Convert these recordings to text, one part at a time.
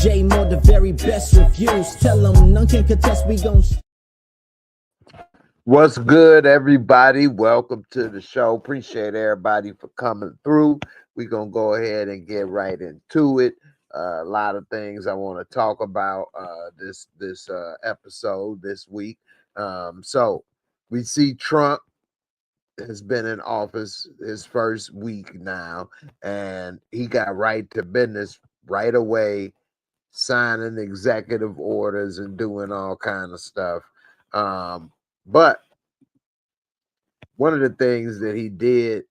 J Moore, the very best reviews. Tell them none can contest, we gon' What's good, everybody? Welcome to the show. Appreciate everybody for coming through. We're going to go ahead and get right into it. A lot of things I want to talk about this episode this week. So we see Trump has been in office his first week now, and he got right to business right away, signing executive orders and doing all kind of stuff. But one of the things that he did,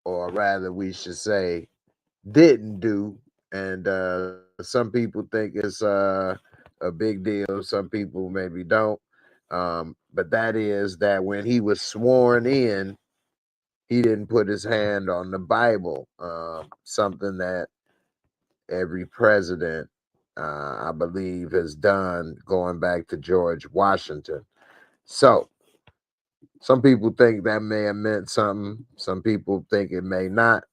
or rather we should say didn't do, and some people think it's a big deal, some people maybe don't, but that is that when he was sworn in, he didn't put his hand on the Bible, something that every president, I believe, has done going back to George Washington. So some people think that may have meant something. Some people think it may not.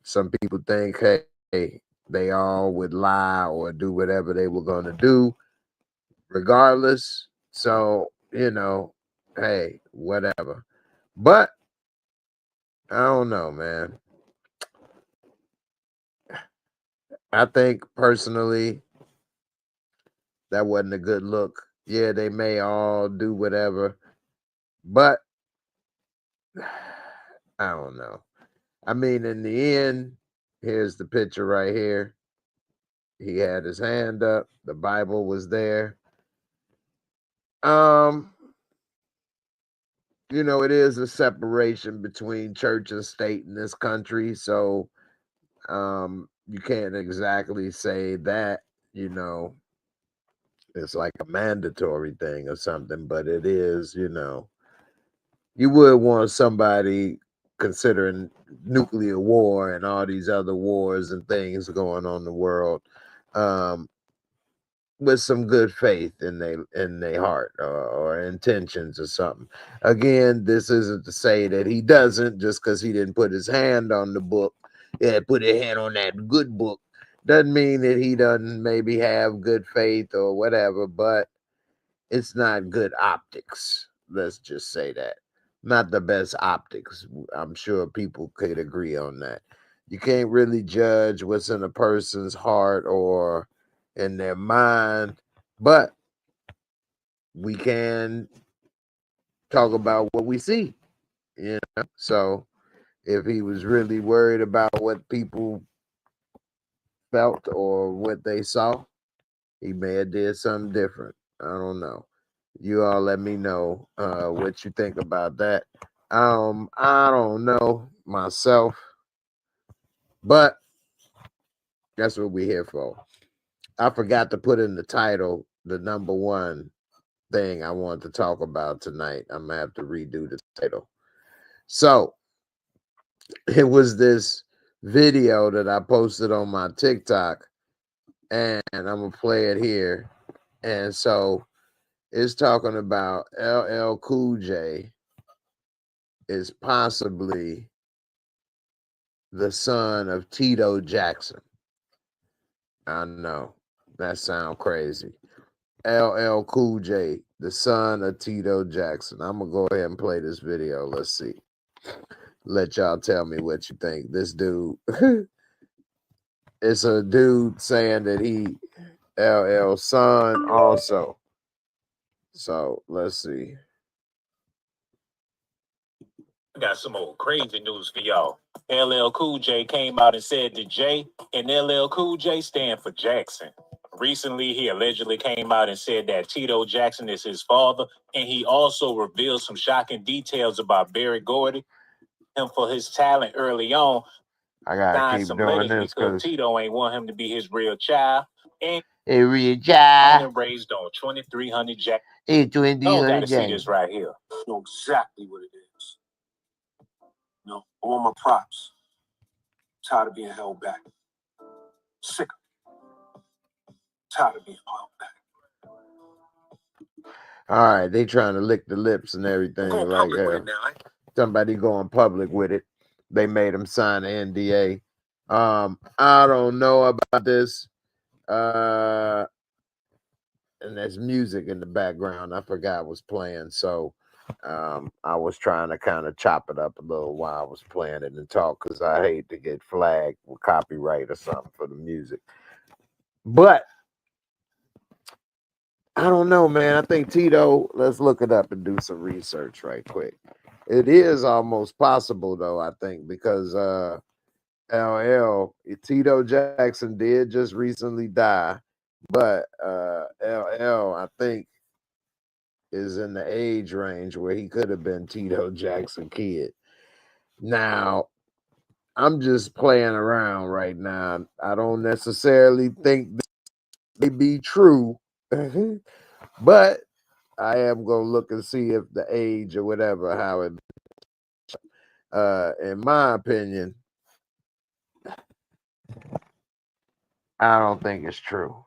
Some people think, hey, they all would lie or do whatever they were going to do regardless. So, hey, whatever. But I don't know, man. I think personally that wasn't a good look. Yeah, they may all do whatever, but I don't know. I mean, in the end, here's the picture right here. He had his hand up. The Bible was there. It is a separation between church and state in this country. So, you can't exactly say that, it's like a mandatory thing or something, but it is, you would want somebody considering nuclear war and all these other wars and things going on in the world, with some good faith in their heart or intentions or something. Again, this isn't to say that he doesn't, just because he didn't put his hand on the book. Yeah, put his hand on that good book doesn't mean that he doesn't maybe have good faith or whatever, but it's not good optics. Let's just say that. Not the best optics. I'm sure people could agree on that. You can't really judge what's in a person's heart or in their mind, but we can talk about what we see, So if he was really worried about what people felt or what they saw, he may have did something different. I don't know. You all let me know what you think about that. I don't know myself, but that's what we're here for. I forgot to put in the title the number one thing I want to talk about tonight. I'm gonna have to redo the title. So it was this video that I posted on my TikTok, and I'm gonna play it here. And so it's talking about LL Cool J is possibly the son of Tito Jackson. I know that sounds crazy. LL Cool J, the son of Tito Jackson. I'm gonna go ahead and play this video. Let's see. Let y'all tell me what you think. This dude, it's a dude saying that he LL's son also. So let's see. I got some old crazy news for y'all. LL Cool J came out and said that J and LL Cool J stand for Jackson. Recently, he allegedly came out and said that Tito Jackson is his father, and he also revealed some shocking details about Berry Gordy and for his talent early on. I gotta keep doing this because Tito ain't want him to be his real child. And a real child. And raised on 2,300 Jack. Hey, 2,300 gotta see this right here. I know exactly what it is. I want my props. Tired of being held back. Sick of it. Tired of being held back. All right, they trying to lick the lips and everything. Like somebody going public with it. They made him sign an NDA. I don't know about this. And there's music in the background. I forgot was playing, so I was trying to kind of chop it up a little while I was playing it and talk, because I hate to get flagged with copyright or something for the music. But I don't know, man. I think Tito, let's look it up and do some research right quick. It is almost possible, though, I think, because Tito Jackson did just recently die, but LL, I think, is in the age range where he could have been Tito Jackson kid. Now, I'm just playing around right now. I don't necessarily think this may be true, but I am gonna look and see if the age or whatever, how it. In my opinion, I don't think it's true.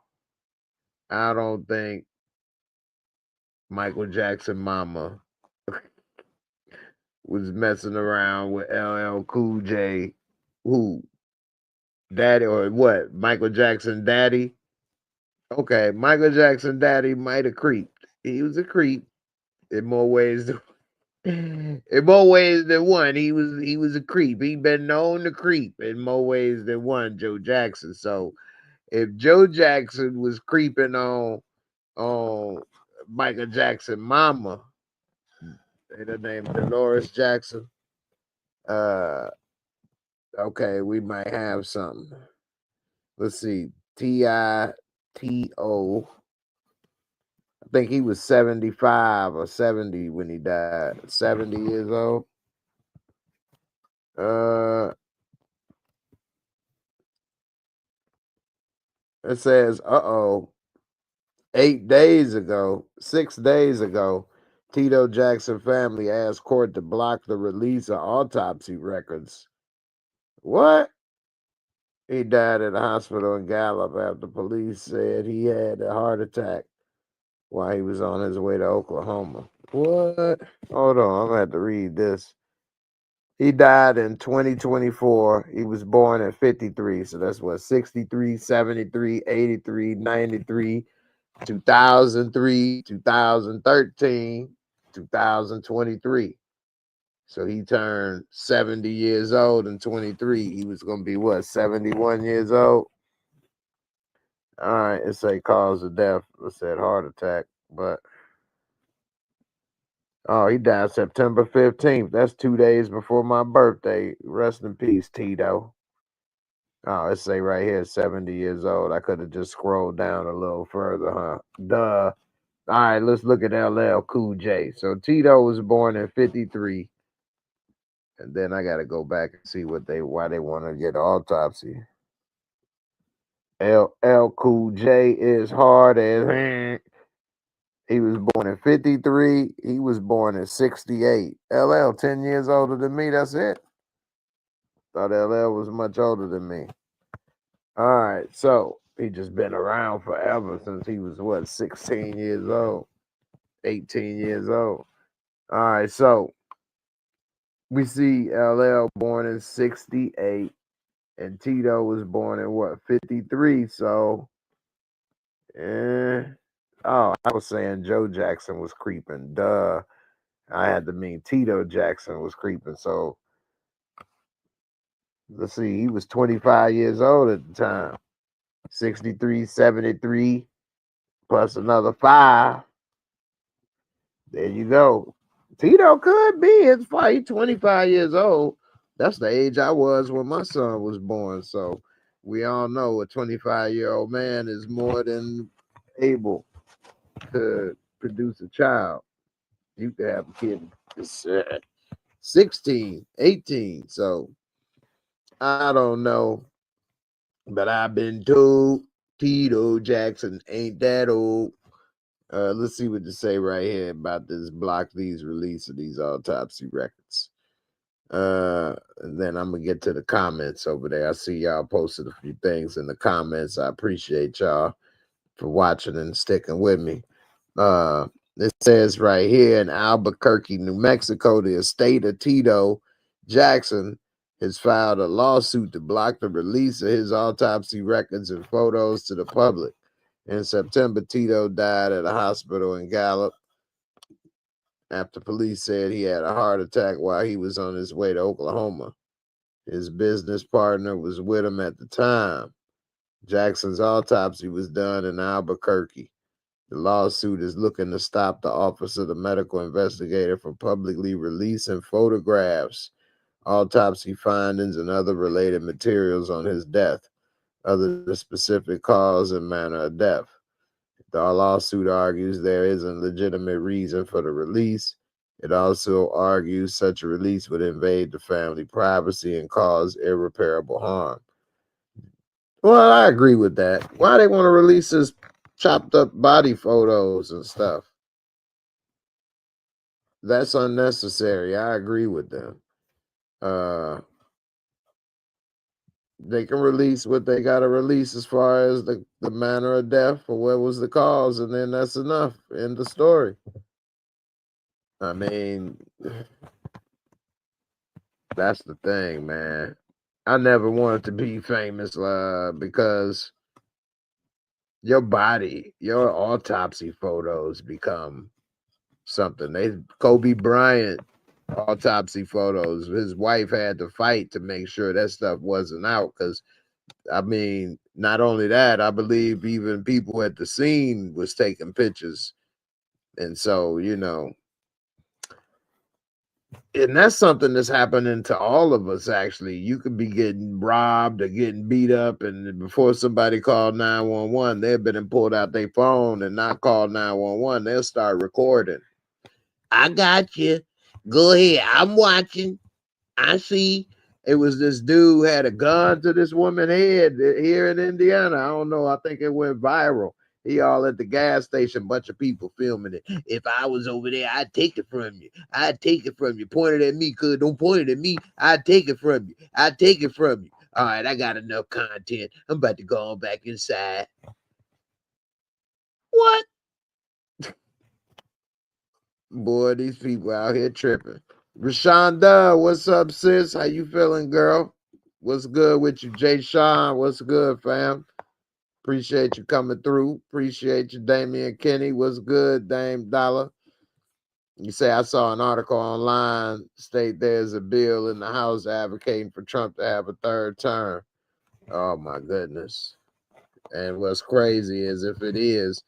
I don't think Michael Jackson mama was messing around with LL Cool J, who daddy or what? Michael Jackson daddy. Okay, Michael Jackson daddy might have creeped. He was a creep in more ways than one. He was a creep. He been known to creep in more ways than one, Joe Jackson. So if Joe Jackson was creeping on Michael Jackson mama, her name Dolores Jackson, okay, we might have something. Let's see. Tito. I think he was 75 or 70 when he died. 70 years old. It says, 6 days ago, Tito Jackson family asked court to block the release of autopsy records. What? He died at a hospital in Gallup after police said he had a heart attack while he was on his way to Oklahoma. What? Hold on, I'm gonna have to read this. He died in 2024. He was born at 53. So that's what, 63, 73, 83, 93, 2003, 2013, 2023. So he turned 70 years old in 23. He was going to be what, 71 years old? All right, it say cause of death. It said heart attack, but oh, he died September 15th. That's 2 days before my birthday. Rest in peace, Tito. Oh, it say right here, 70 years old. I could have just scrolled down a little further, huh? Duh. All right, let's look at LL Cool J. So Tito was born in 53. And then I got to go back and see why they want to get an autopsy. LL Cool J is hard as he was born in 53. He was born in 68. LL 10 years older than me. That's it. Thought LL was much older than me. All right, so he just been around forever since he was what, 16 years old, 18 years old. All right, so we see LL born in 68, and Tito was born in what, 53. So, I was saying Joe Jackson was creeping. Duh, I had to mean Tito Jackson was creeping. So let's see, he was 25 years old at the time. 63, 73, plus another 5. There you go. Tito could be. It's probably 25 years old. That's the age I was when my son was born. So we all know a 25-year-old man is more than able to produce a child. You could have a kid 16, 18. So I don't know. But I've been told Tito Jackson ain't that old. Let's see what to say right here about this block these release of these autopsy records. And then I'm gonna get to the comments over there. I see y'all posted a few things in the comments. I appreciate y'all for watching and sticking with me. It says right here in Albuquerque, New Mexico, the estate of Tito Jackson has filed a lawsuit to block the release of his autopsy records and photos to the public. In September, Tito died at a hospital in Gallup after police said he had a heart attack while he was on his way to Oklahoma. His business partner was with him at the time. Jackson's autopsy was done in Albuquerque. The lawsuit is looking to stop the Office of the Medical Investigator from publicly releasing photographs, autopsy findings, and other related materials on his death, other than the specific cause and manner of death. The lawsuit argues there is a legitimate reason for the release. It also argues such a release would invade the family privacy and cause irreparable harm. Well, I agree with that. Why they want to release his chopped up body photos and stuff? That's unnecessary. I agree with them. They can release what they got to release as far as the manner of death or what was the cause, and then that's enough. End the story. I mean, that's the thing, man. I never wanted to be famous because your body, your autopsy photos become something. Kobe Bryant autopsy photos, his wife had to fight to make sure that stuff wasn't out, because I mean, not only that, I believe even people at the scene was taking pictures. And so, and that's something that's happening to all of us, actually. You could be getting robbed or getting beat up, and before somebody called 911, they've been pulled out their phone and not called 911. They'll start recording. I got you. Go ahead. I'm watching. I see. It was this dude who had a gun to this woman's head here in Indiana. I don't know. I think it went viral. He all at the gas station, bunch of people filming it. If I was over there, I'd take it from you. I'd take it from you. Pointed at me, cuz don't point it at me. I'd take it from you. I'd take it from you. All right, I got enough content. I'm about to go on back inside. What? Boy, these people out here tripping. Rashonda, what's up, sis? How you feeling, girl? What's good with you? Jay Sean, what's good, fam? Appreciate you coming through. Appreciate you, Damian Kenny. What's good, Dame Dollar? You say, I saw an article online state there's a bill in the House advocating for Trump to have a third term. Oh, my goodness. And what's crazy is if it is,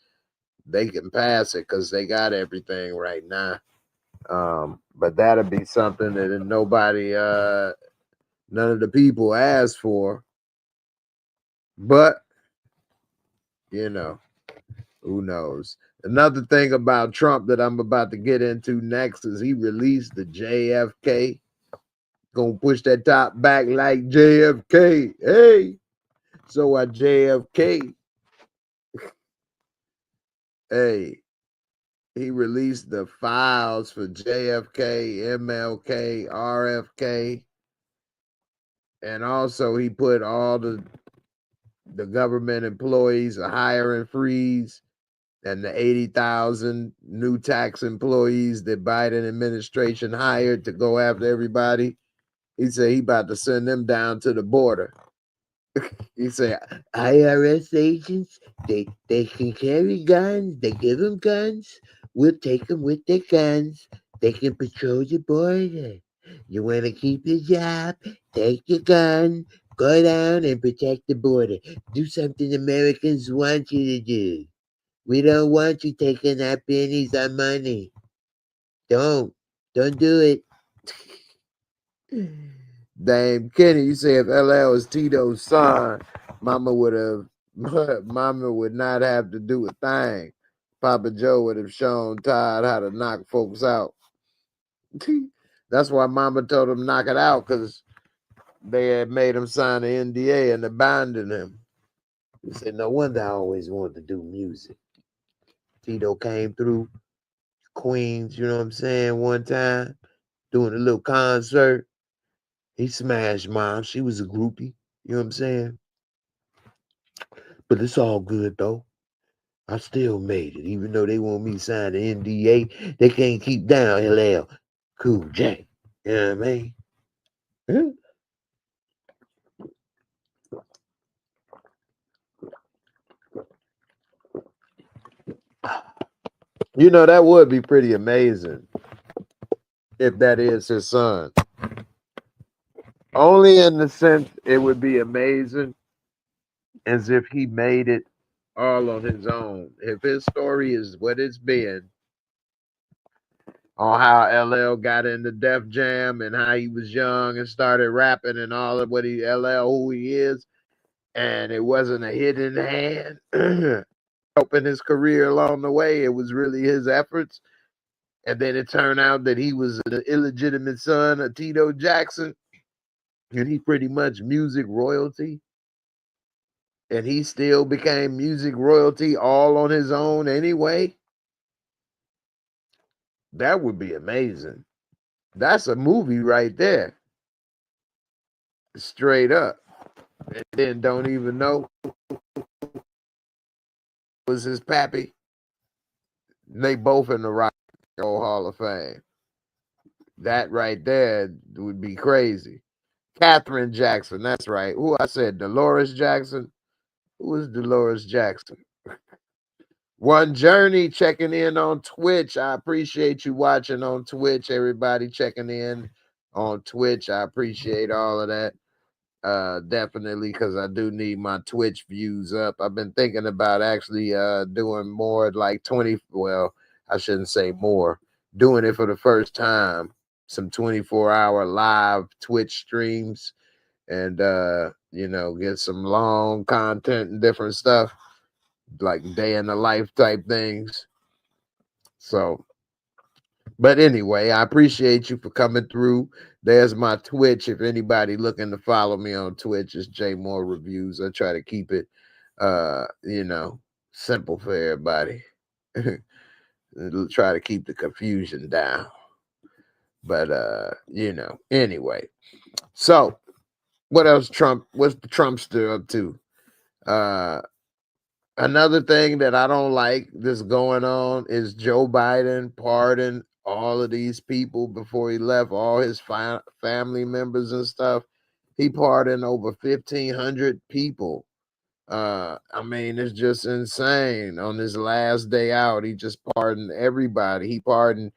they can pass it because they got everything right now. But that'll be something that nobody, none of the people asked for. But, who knows? Another thing about Trump that I'm about to get into next is he released the JFK. Gonna push that top back like JFK. Hey, so I JFK. Hey, he released the files for JFK, MLK, RFK. And also he put all the government employees a hiring freeze, and the 80,000 new tax employees that Biden administration hired to go after everybody. He said he about to send them down to the border. He said IRS agents, they can carry guns. They give them guns. We'll take them with their guns. They can patrol the border. You want to keep your job? Take your gun. Go down and protect the border. Do something Americans want you to do. We don't want you taking our pennies, our money. Don't do it. Dame Kenny, you say if LL was Tito's son, Mama would not have to do a thing. Papa Joe would have shown Todd how to knock folks out. That's why Mama told him knock it out, because they had made him sign an NDA and abandoned him. He said, no wonder I always wanted to do music. Tito came through Queens, you know what I'm saying, one time, doing a little concert. He smashed Mom. She was a groupie, you know what I'm saying? But it's all good, though. I still made it, even though they want me to sign the NDA. They can't keep down LL Cool J. You know what I mean? You know, that would be pretty amazing if that is his son. Only in the sense it would be amazing as if he made it all on his own. If his story is what it's been, on how LL got into Def Jam and how he was young and started rapping and all of what LL who he is, and it wasn't a hidden hand helping his career along the way. It was really his efforts. And then it turned out that he was an illegitimate son of Tito Jackson, and he pretty much music royalty. And he still became music royalty all on his own anyway. That would be amazing. That's a movie right there. Straight up. And then don't even know was his pappy. They both in the Rock and Roll Hall of Fame. That right there would be crazy. Katherine Jackson, that's right. Who I said, Dolores Jackson? Who is Dolores Jackson? One Journey checking in on Twitch. I appreciate you watching on Twitch. Everybody checking in on Twitch. I appreciate all of that. Definitely, because I do need my Twitch views up. I've been thinking about actually doing more like 20. Well, I shouldn't say more. Doing it for the first time. Some 24-hour live Twitch streams and you know, get some long content and different stuff like day in the life type things. So, but anyway, I appreciate you for coming through. There's my Twitch. If anybody looking to follow me on Twitch, it's JAYMOOREREVIEWS. I try to keep it you know, simple for everybody. Try to keep the confusion down. But you know, anyway. So what else what's the Trumpster up to? Another thing that I don't like that's going on is Joe Biden pardoned all of these people before he left, all his family members and stuff. He pardoned over 1,500 people. I mean, it's just insane. On his last day out, he just pardoned everybody. He pardoned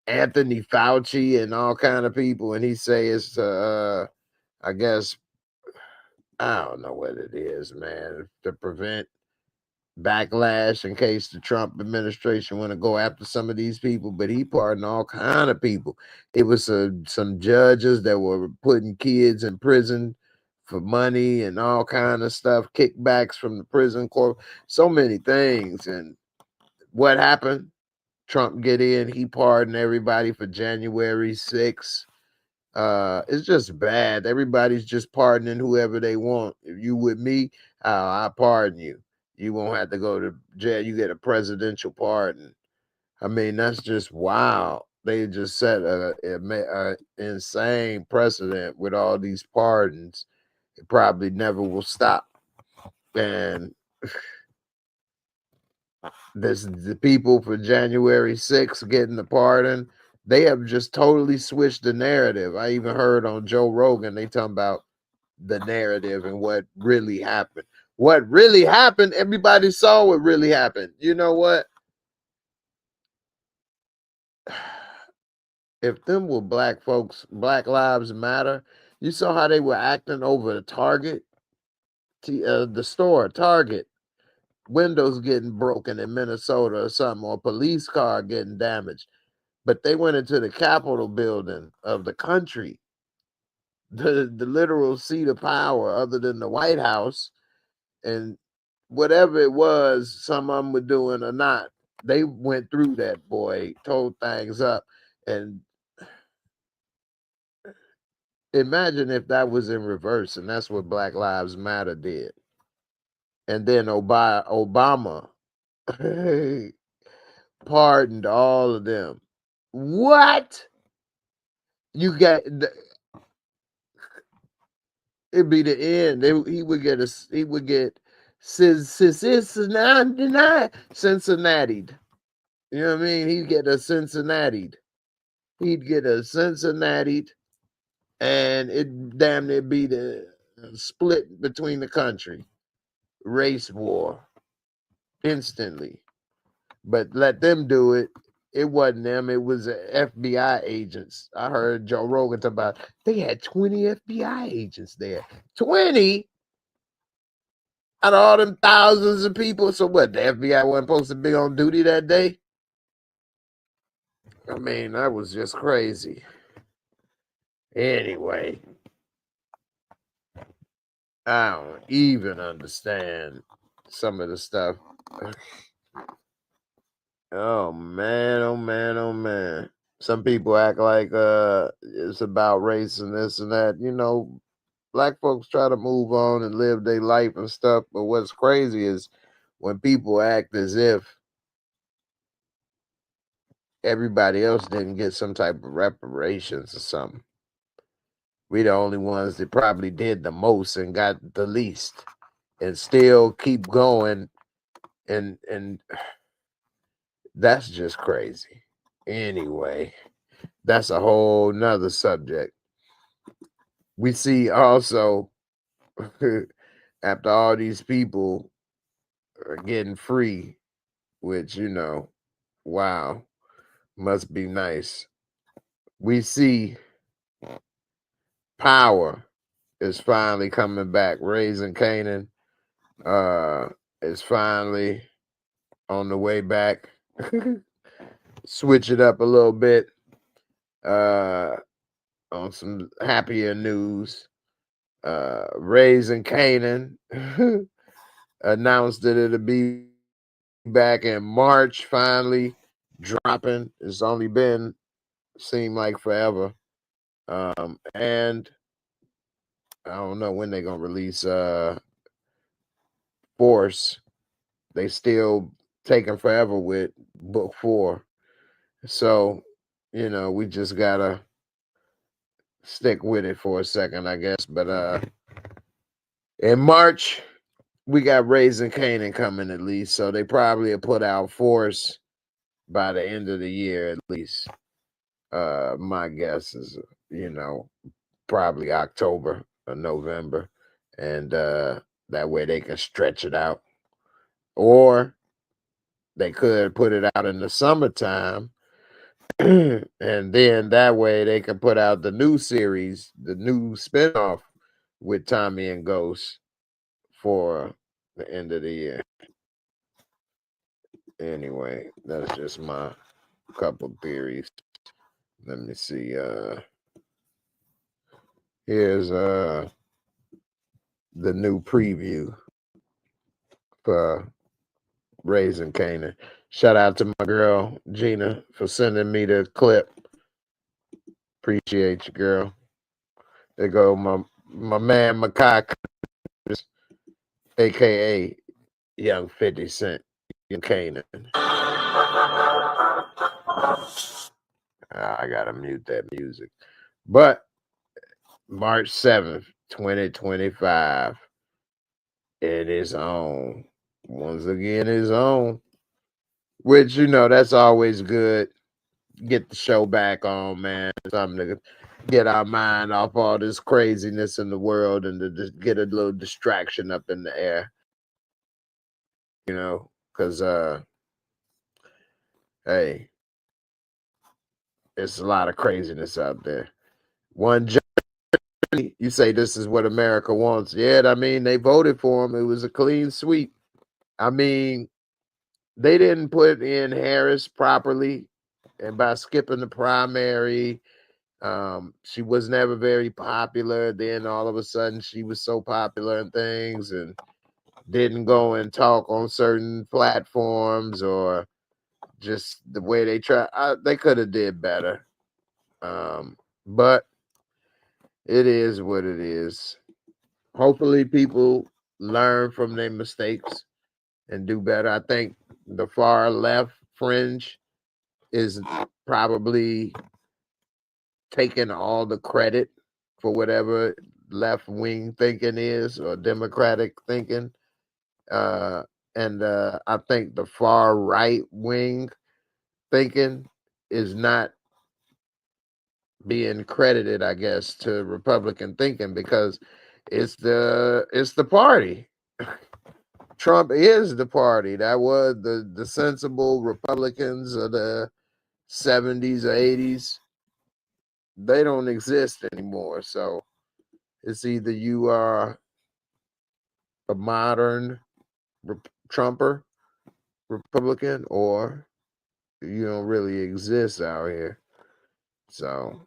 Anthony Fauci and all kind of people, and he say it's I guess, I don't know what it is, man, to prevent backlash in case the Trump administration want to go after some of these people, but he pardoned all kind of people. It was some judges that were putting kids in prison for money and all kind of stuff, kickbacks from the prison corp, so many things. And what happened? Trump get in, he pardoned everybody for January 6th. It's just bad. Everybody's just pardoning whoever they want. If you with me, I pardon you. You won't have to go to jail. You get a presidential pardon. I mean, that's just wow. They just set a insane precedent with all these pardons. It probably never will stop. And the people for January 6th getting the pardon, they have just totally switched the narrative. I even heard on Joe Rogan, they talking about the narrative and what really happened. What really happened, everybody saw what really happened. You know what? If them were black folks, Black Lives Matter, you saw how they were acting over the Target, the store, Target. Windows getting broken in Minnesota or something, or a police car getting damaged. But they went into the Capitol building of the country, the literal seat of power other than the White House, and whatever it was, some of them were doing or not, they went through that, boy, told things up. And imagine if that was in reverse, and that's what Black Lives Matter did. And then Obama pardoned all of them. What? You got it'd be the end. He would get Cincinnati. You know what I mean? He'd get a Cincinnati. He'd get a Cincinnati, and it damn near be the split between the country. Race war. Instantly. but let them do it. It wasn't them. It was FBI agents. I heard Joe Rogan talk about they had 20 FBI agents there. 20 out of all them thousands of people. So what? The FBI wasn't supposed to be on duty that day? I mean, that was just crazy. Anyway, I don't even understand some of the stuff. Oh man, oh man, oh man. Some people act like it's about race and this and that. You know, black folks try to move on and live their life and stuff. But what's crazy is when people act as if everybody else didn't get some type of reparations or something. We the only ones that probably did the most and got the least, and still keep going, and that's just crazy. Anyway, that's a whole nother subject. We see also after all these people are getting free, which wow, must be nice. We see Power is finally coming back. Raising Canaan is finally on the way back. Switch it up a little bit on some happier news. Raising Canaan announced that it'll be back in March, finally dropping. It's only been seemed like forever. And I don't know when they're gonna release Force. They still taking forever with book 4. So, we just gotta stick with it for a second, I guess. But in March, we got Raising Canaan coming at least. So they probably will put out Force by the end of the year at least. My guess is, probably October or November. And that way they can stretch it out. Or they could put it out in the summertime. And then that way they can put out the new series, the new spinoff with Tommy and Ghost for the end of the year. Anyway, that's just my couple theories. Let me see. Here's the new preview for Raising Canaan. Shout out to my girl Gina for sending me the clip. Appreciate you, girl. There go my man Makai, aka Young 50 Cent, Young Canaan. I gotta mute that music. But March 7th, 2025, it is on. Once again, it's on. Which, that's always good. Get the show back on, man. Something to get our mind off all this craziness in the world and to just get a little distraction up in the air. Because, hey, it's a lot of craziness out there. One Johnny, you say this is what America wants. Yeah, I mean, they voted for him. It was a clean sweep. I mean, they didn't put in Harris properly. And by skipping the primary, she was never very popular. Then all of a sudden she was so popular and things and didn't go and talk on certain platforms or just the way they try. They could have did better. But it is what it is. Hopefully people learn from their mistakes and do better. I think the far left fringe is probably taking all the credit for whatever left wing thinking is or democratic thinking. And I think the far right wing thinking is not being credited, I guess, to Republican thinking because it's the party. Trump is the party. That was the sensible Republicans of the 70s or 80s. They don't exist anymore. So it's either you are a modern Trumper Republican or you don't really exist out here. So,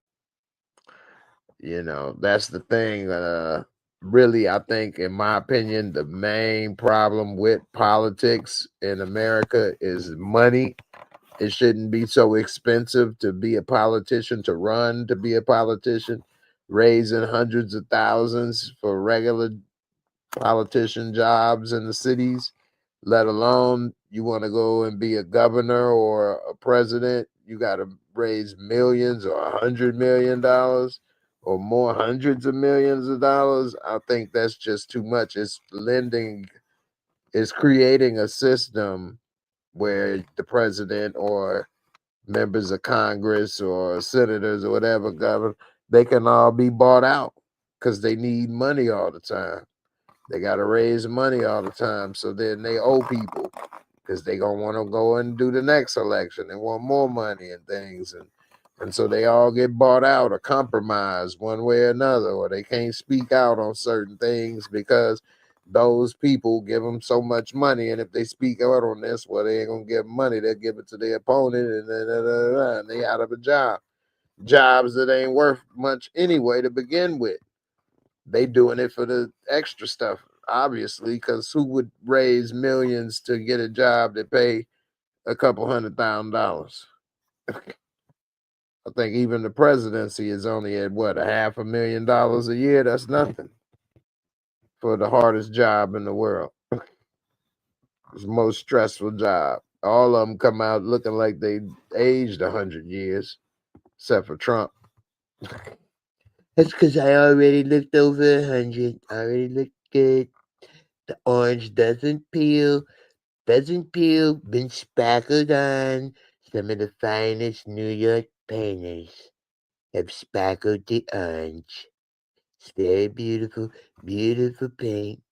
that's the thing. Really, I think, in my opinion, the main problem with politics in America is money. It shouldn't be so expensive to be a politician, to run to be a politician, raising hundreds of thousands for regular politician jobs in the cities, let alone you want to go and be a governor or a president. You got to raise millions or $100 million or more, hundreds of millions of dollars. I think that's just too much. It's creating a system where the president or members of Congress or senators or whatever, governor, they can all be bought out because they need money all the time. They got to raise money all the time. So then they owe people because they going to want to go and do the next election. They want more money and things. And so they all get bought out or compromised one way or another, or they can't speak out on certain things because those people give them so much money. And if they speak out on this, well, they ain't going to give money. They'll give it to their opponent and they out of a job. Jobs that ain't worth much anyway to begin with. They doing it for the extra stuff, obviously, because who would raise millions to get a job that pay a couple $100,000? I think even the presidency is only at what, $500,000 a year. That's nothing for the hardest job in the world. It's the most stressful job. All of them come out looking like they aged 100 years, except for Trump. That's because I already looked over 100. I already looked good. The orange doesn't peel, been spackled on. Some of the finest New York painters have spackled the orange. It's very beautiful, beautiful paint.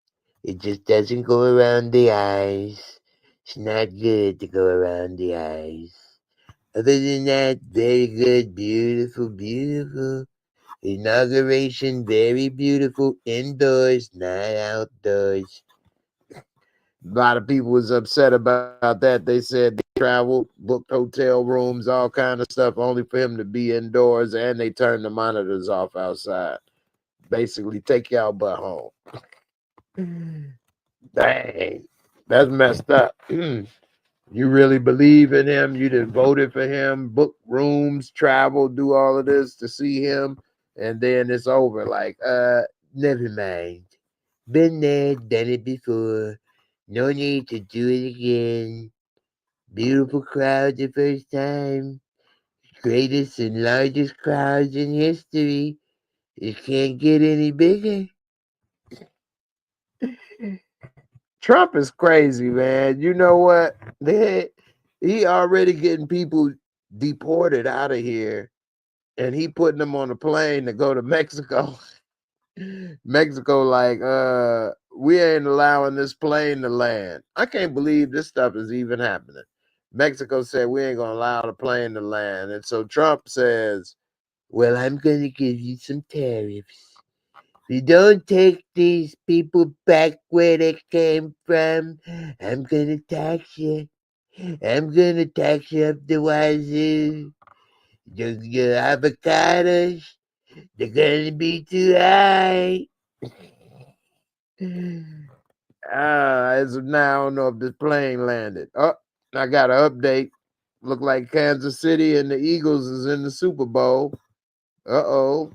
It just doesn't go around the eyes. It's not good to go around the eyes. Other than that, very good, beautiful, beautiful. Inauguration, very beautiful, indoors, not outdoors. A lot of people was upset about that. They said they traveled, booked hotel rooms, all kind of stuff, only for him to be indoors, and they turned the monitors off outside. Basically, take y'all butt home. Dang, that's messed up. You really believe in him? You done voted for him, book rooms, travel, do all of this to see him, and then it's over. Like, never mind. Been there, done it before. No need to do it again. Beautiful crowd the first time. Greatest and largest crowds in history. It can't get any bigger. Trump is crazy, man. You know what? He already getting people deported out of here, and he putting them on a plane to go to Mexico. Mexico, like, we ain't allowing this plane to land. I can't believe this stuff is even happening. Mexico said we ain't gonna allow the plane to land, and so Trump says, "Well, I'm gonna give you some tariffs. If you don't take these people back where they came from, I'm gonna tax you. I'm gonna tax you up the wazoo. Your avocados, they're gonna be too high." As of now, I don't know if this plane landed. Oh, I got an update. Look like Kansas City and the Eagles is in the Super Bowl. Uh-oh.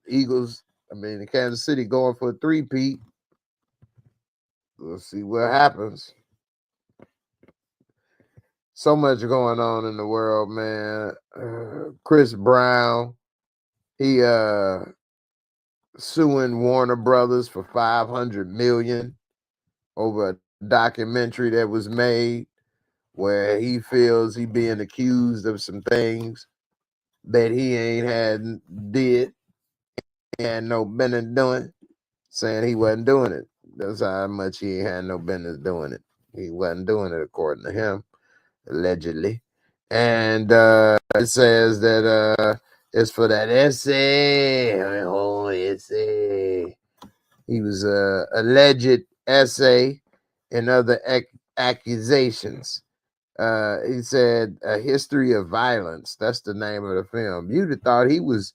Kansas City going for a three-peat. We'll see what happens. So much going on in the world, man. Chris Brown, he suing Warner Brothers for $500 million over a documentary that was made where he feels he being accused of some things that he did and no business doing, saying he wasn't doing it. That's how much he ain't had no business doing it. He wasn't doing it according to him, allegedly. And it says that it's for that essay. Oh, essay. He was alleged essay and other accusations. He said A History of Violence. That's the name of the film. You'd have thought he was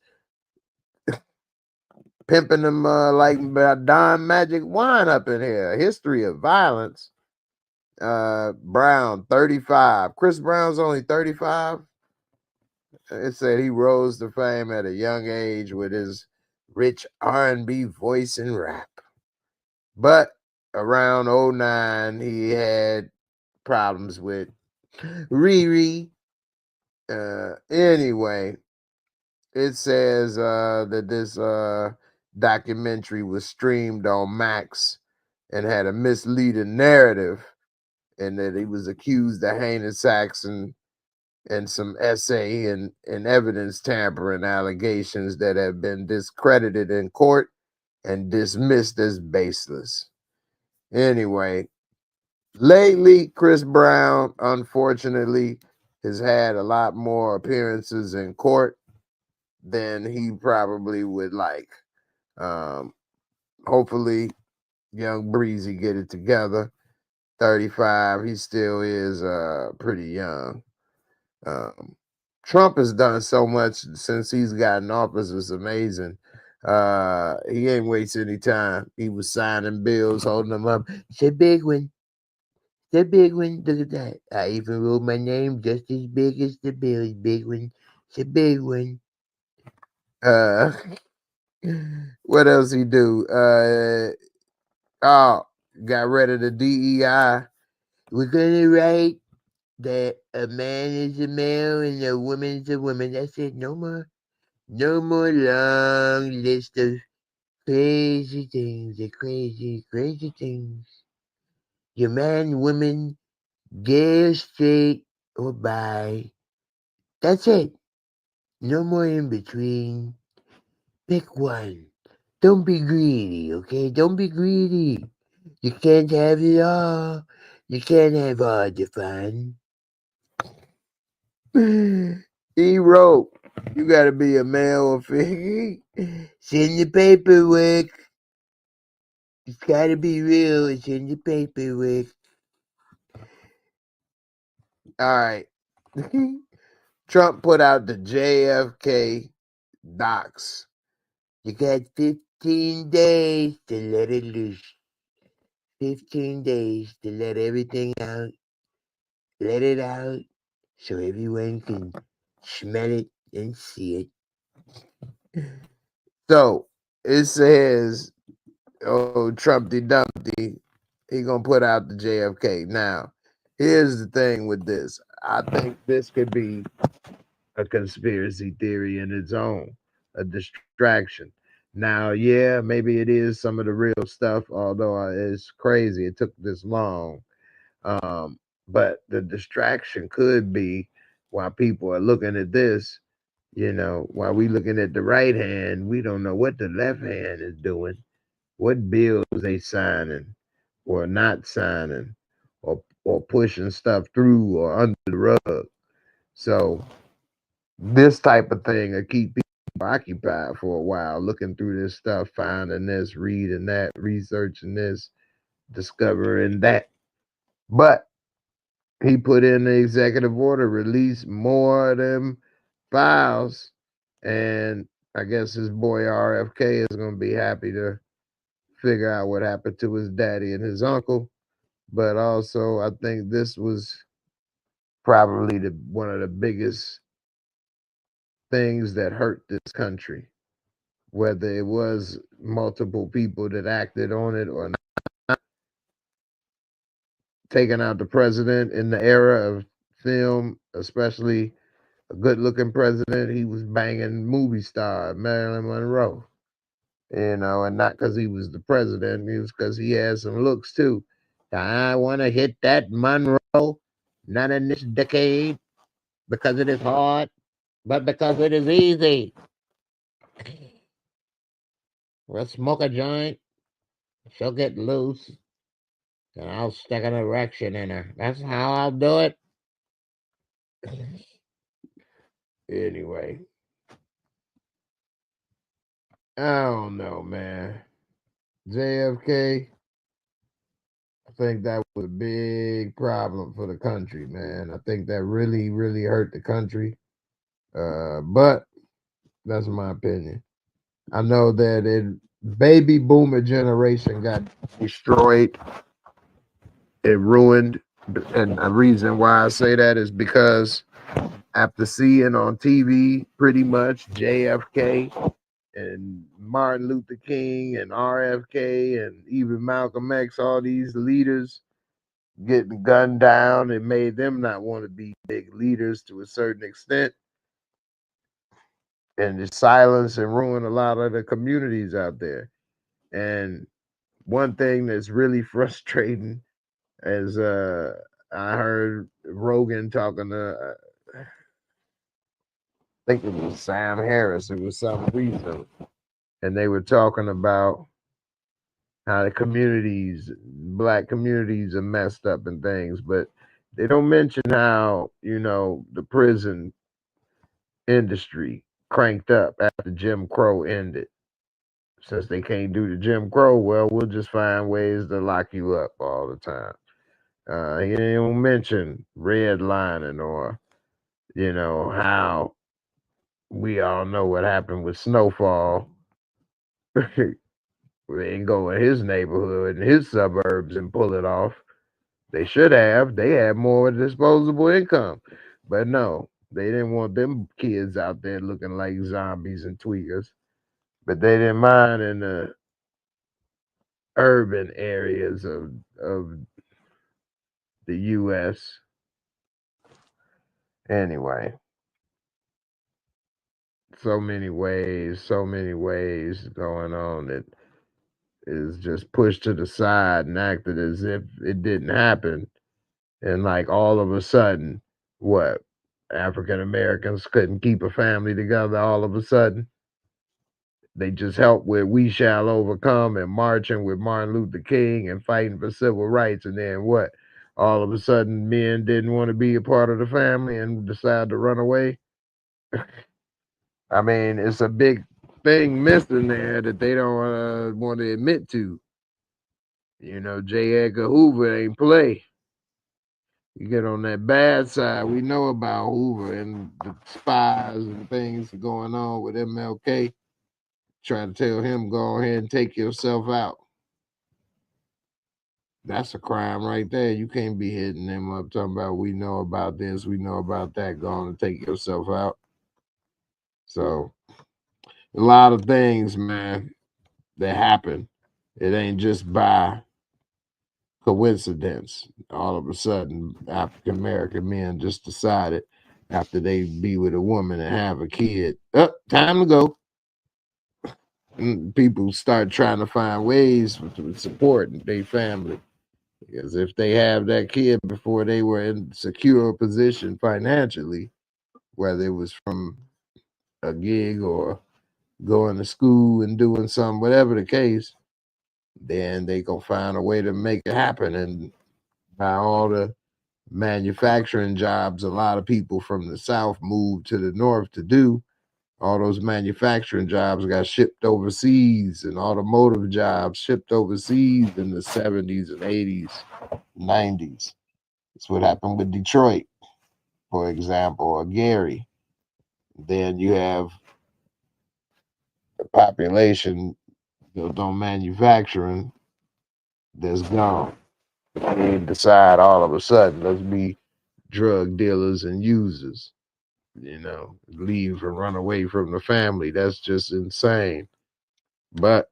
pimping them like Don Magic Wine up in here. A History of Violence. Brown, 35. Chris Brown's only 35. It said he rose to fame at a young age with his rich R&B voice and rap. But around 09, he had problems with Riri. Anyway, it says that this documentary was streamed on Max and had a misleading narrative, and that he was accused of heinous acts and some essay and evidence tampering allegations that have been discredited in court and dismissed as baseless. Anyway, lately, Chris Brown, unfortunately, has had a lot more appearances in court than he probably would like. Hopefully, young Breezy get it together. 35, he still is pretty young. Trump has done so much since he's gotten office. It's amazing. He ain't wasting any time. He was signing bills, holding them up. It's a big one. It's a big one. Look at that. I even wrote my name just as big as the bill. It's a big one. It's a big one. What else he do? Got rid of the DEI. We're gonna write that a man is a male and a woman is a woman. That's it. No more long list of crazy things. The crazy things. Your man, woman, gay, straight, or bi. That's it. No more in between. Pick one. Don't be greedy, okay? Don't be greedy. You can't have it all. You can't have all the fun. He wrote, you gotta be a male or female. Send the paperwork. It's gotta be real. It's in the paperwork. All right. Trump put out the JFK docs. You got 15 days to let it loose. 15 days to let everything out. Let it out so everyone can smell it and see it. So it says, oh, Trumpty Dumpty, he gonna put out the JFK. Now, here's the thing with this. I think this could be a conspiracy theory in its own, a distraction. Now, yeah, maybe it is some of the real stuff, although it's crazy it took this long. But the distraction could be while people are looking at this, while we looking at the right hand, we don't know what the left hand is doing, what bills they signing or not signing, or pushing stuff through or under the rug. So this type of thing will keep people occupied for a while, looking through this stuff, finding this, reading that, researching this, discovering that. But he put in the executive order, release more of them files, and I guess his boy RFK is going to be happy to figure out what happened to his daddy and his uncle. But also, I think this was probably one of the biggest things that hurt this country, whether it was multiple people that acted on it or not. Taking out the president in the era of film, especially a good-looking president, he was banging movie star Marilyn Monroe, and not because he was the president, it was because he had some looks too. I want to hit that Monroe, not in this decade, because it is hard, but because it is easy. Let's smoke a joint She'll get loose, and I'll stick an erection in her. That's how I'll do it. Anyway, I don't know, man. JFK, I think that was a big problem for the country, man. I think that really, really hurt the country. But that's my opinion. I know that baby boomer generation got destroyed. It ruined. And the reason why I say that is because after seeing on TV pretty much JFK and Martin Luther King and RFK and even Malcolm X, all these leaders getting gunned down, it made them not want to be big leaders to a certain extent. And just silence and ruin a lot of the communities out there. And one thing that's really frustrating is I heard Rogan talking to I think it was Sam Harris. It was some reason, and they were talking about how the communities, black communities, are messed up and things, but they don't mention how the prison industry cranked up after Jim Crow ended. Since they can't do the Jim Crow, well, we'll just find ways to lock you up all the time. He didn't mention redlining or how we all know what happened with Snowfall. They didn't go in his neighborhood and his suburbs and pull it off. They should have. They had more disposable income. But no, they didn't want them kids out there looking like zombies and tweakers. But they didn't mind in the urban areas of the US. Anyway, so many ways going on that is just pushed to the side and acted as if it didn't happen. And like all of a sudden, what? African Americans couldn't keep a family together all of a sudden. They just helped with We Shall Overcome and marching with Martin Luther King and fighting for civil rights. And then what? All of a sudden, men didn't want to be a part of the family and decided to run away. I mean, it's a big thing missing there that they don't want to admit to. J. Edgar Hoover ain't play. You get on that bad side, we know about Hoover and the spies and things going on with MLK. Try to tell him, go ahead and take yourself out. That's a crime right there. You can't be hitting them up talking about we know about this, we know about that, go on and take yourself out. So a lot of things, man, that happen. It ain't just by coincidence. All of a sudden, African American men just decided after they be with a woman and have a kid, time to go. And people start trying to find ways to support their family. Because if they have that kid before they were in secure position financially, whether it was from a gig or going to school and doing something, whatever the case, then they gonna find a way to make it happen. And by all the manufacturing jobs a lot of people from the South moved to the North to do, all those manufacturing jobs got shipped overseas, and automotive jobs shipped overseas in the 70s and 80s, 90s. That's what happened with Detroit, for example, or Gary. Then you have a population built on manufacturing that's gone. They decide all of a sudden, let's be drug dealers and users, leave and run away from the family. That's just insane. But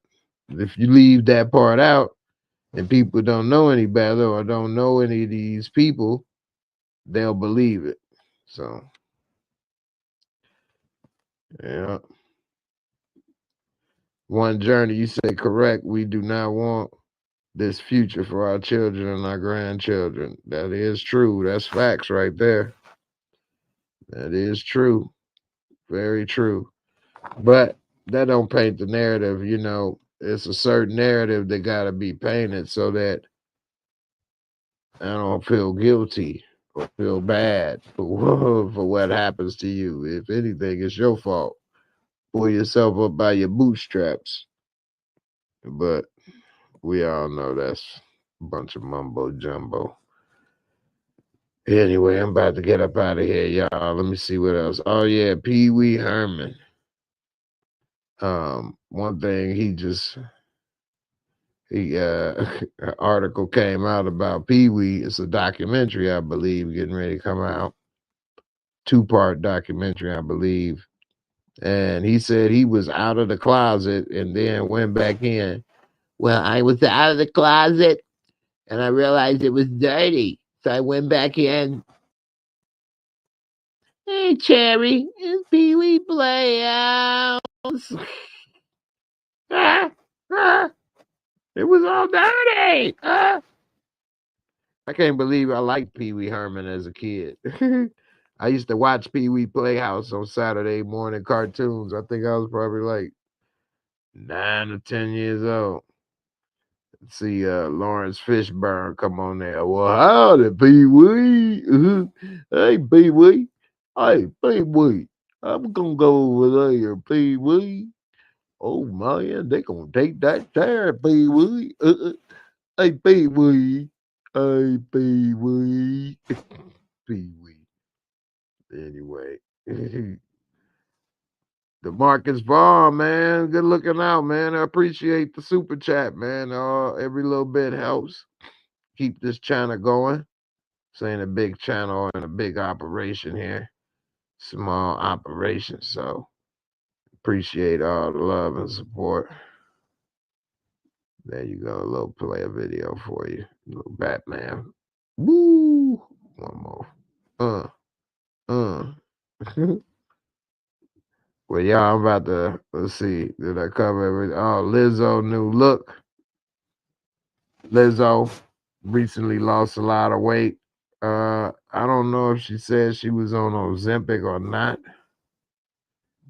if you leave that part out and people don't know any better or don't know any of these people, they'll believe it. So, yeah. One Journey, you say correct. We do not want this future for our children and our grandchildren. That is true. That's facts right there. That is true. Very true. But that don't paint the narrative, it's a certain narrative that got to be painted so that I don't feel guilty or feel bad for what happens to you. If anything, it's your fault. Pull yourself up by your bootstraps. But we all know that's a bunch of mumbo jumbo. Anyway, I'm about to get up out of here, y'all. Let me see what else. Oh yeah, Pee Wee Herman. One thing an article came out about Pee Wee. It's a documentary, I believe, getting ready to come out. 2-part documentary, I believe. And he said he was out of the closet and then went back in. Well, I was out of the closet and I realized it was dirty. So I went back in. Hey, Cherry, it's Pee Wee Playhouse. It was all dirty. I can't believe I liked Pee Wee Herman as a kid. I used to watch Pee Wee Playhouse on Saturday morning cartoons. I think I was probably like 9 or 10 years old. See Lawrence Fishburne come on there. Well, howdy, Pee Wee. Hey, Pee Wee. Hey, Pee Wee. I'm gonna go over there, Pee Wee. Oh man, they gonna take that there, Pee Wee. Hey, Pee Wee. Hey, Pee Wee. Pee Wee. Anyway. The Marcus Vaughn, man. Good looking out, man. I appreciate the super chat, man. Every little bit helps. Keep this channel going. This ain't a big channel and a big operation here. Small operation. So appreciate all the love and support. There you go. A little player video for you. A little Batman. Woo! One more. Well, y'all, I'm about to, let's see. Did I cover everything? Oh, Lizzo new look. Lizzo recently lost a lot of weight. I don't know if she said she was on Ozempic or not,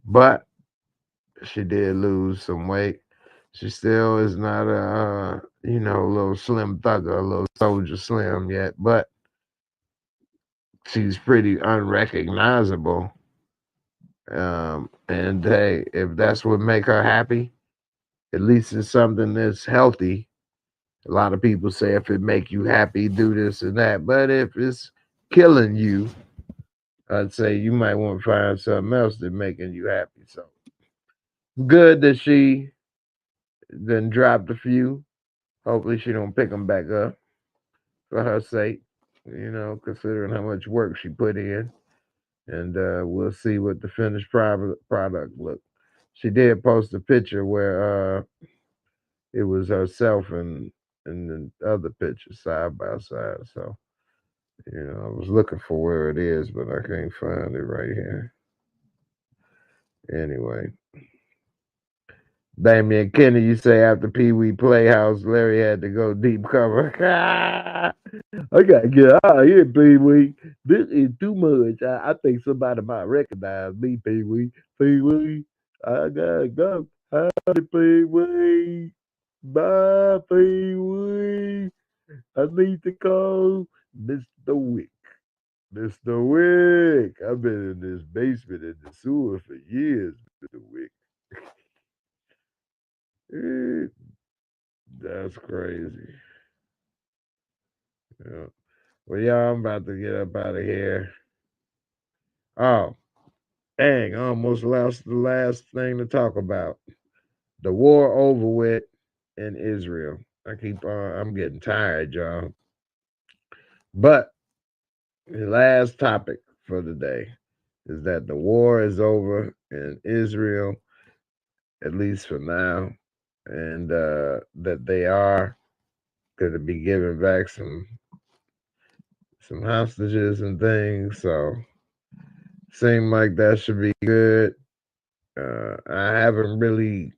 but she did lose some weight. She still is not a little slim thugger, a little soldier slim yet, but she's pretty unrecognizable. And hey, if that's what make her happy, at least it's something that's healthy. A lot of people say if it make you happy, do this and that. But if it's killing you, I'd say you might want to find something else that's making you happy. So good that she then dropped a few. Hopefully she don't pick them back up for her sake, considering how much work she put in. And we'll see what the finished product look. She did post a picture where it was herself and the other picture side by side. So, I was looking for where it is, but I can't find it right here. Anyway. Damian Kenny, you say after Pee Wee Playhouse, Larry had to go deep cover. I gotta get out of here, Pee Wee. This is too much. I think somebody might recognize me, Pee Wee. Pee Wee, I gotta go. Howdy, Pee Wee. Bye, Pee Wee. I need to call Mr. Wick. Mr. Wick. I've been in this basement in the sewer for years, Mr. Wick. That's crazy. Yeah. Well, y'all, I'm about to get up out of here. Oh, dang, I almost lost the last thing to talk about. The war over with in Israel. I'm getting tired, y'all. But the last topic for the day is that the war is over in Israel, at least for now, and that they are going to be giving back some hostages and things. So seem like that should be good. I haven't really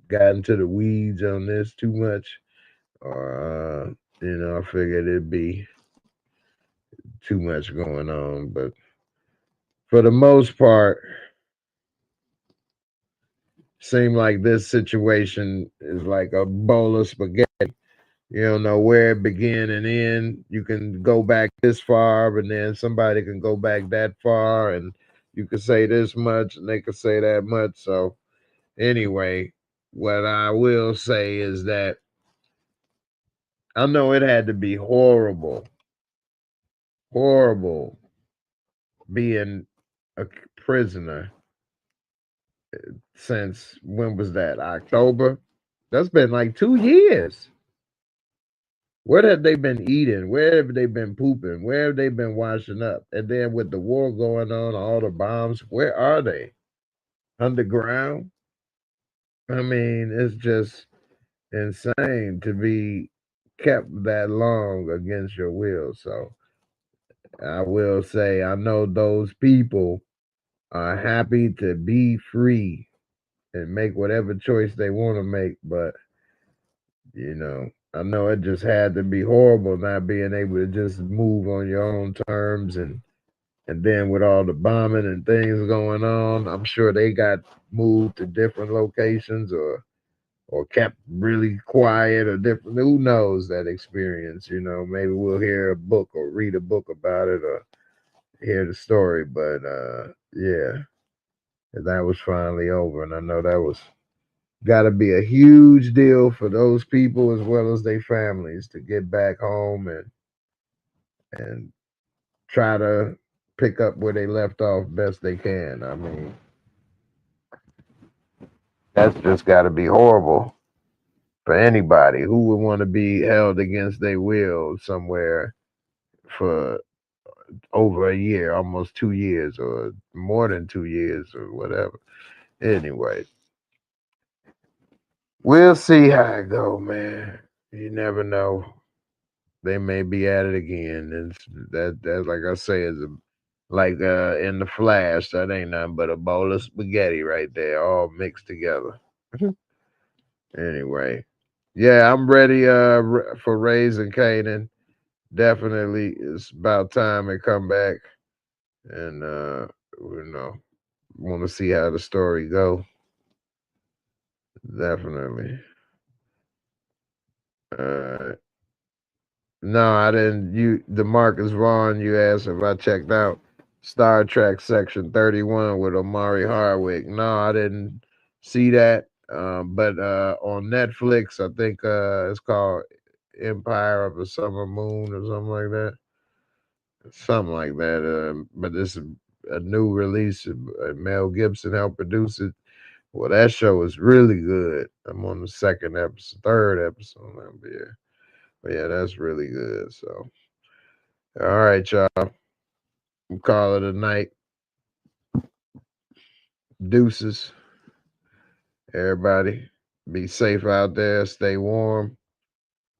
gotten to the weeds on this too much. I figured it'd be too much going on. But for the most part, Seem like this situation is like a bowl of spaghetti. You don't know where it began and end. You can go back this far, but then somebody can go back that far, and you can say this much, and they can say that much. So, anyway, what I will say is that I know it had to be horrible, horrible being a prisoner since when was that? October? That's been like 2 years. What have they been eating? Where have they been pooping? Where have they been washing up? And then with the war going on, all the bombs, where are they? Underground? I mean, it's just insane to be kept that long against your will. So I will say, I know those people are happy to be free and make whatever choice they want to make, but I know it just had to be horrible not being able to just move on your own terms, and then with all the bombing and things going on, I'm sure they got moved to different locations or kept really quiet or different. Who knows that experience? Maybe we'll hear a book or read a book about it or hear the story. But yeah, that was finally over, and I know that was got to be a huge deal for those people as well as their families to get back home and try to pick up where they left off best they can. I mean, that's just got to be horrible for anybody who would want to be held against their will somewhere for over a year, almost 2 years, or more than 2 years, or whatever. Anyway, we'll see how it go, man. You never know. They may be at it again. And that like I say is like in the Flash, that ain't nothing but a bowl of spaghetti right there, all mixed together. Anyway, yeah, I'm ready for Raising Canaan. Definitely, it's about time it come back, and want to see how the story go. Definitely. No, I didn't. The Marcus Vaughn. You asked if I checked out Star Trek Section 31 with Omari Hardwick. No, I didn't see that. But on Netflix, I think it's called Empire of the Summer Moon or something like that. Something like that. But this is a new release. Mel Gibson helped produce it. Well, that show is really good. I'm on the third episode now. But yeah, that's really good. So, all right, y'all. We'll call it a night. Deuces. Everybody, be safe out there. Stay warm.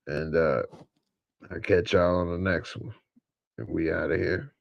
And I'll catch y'all on the next one. And we out of here.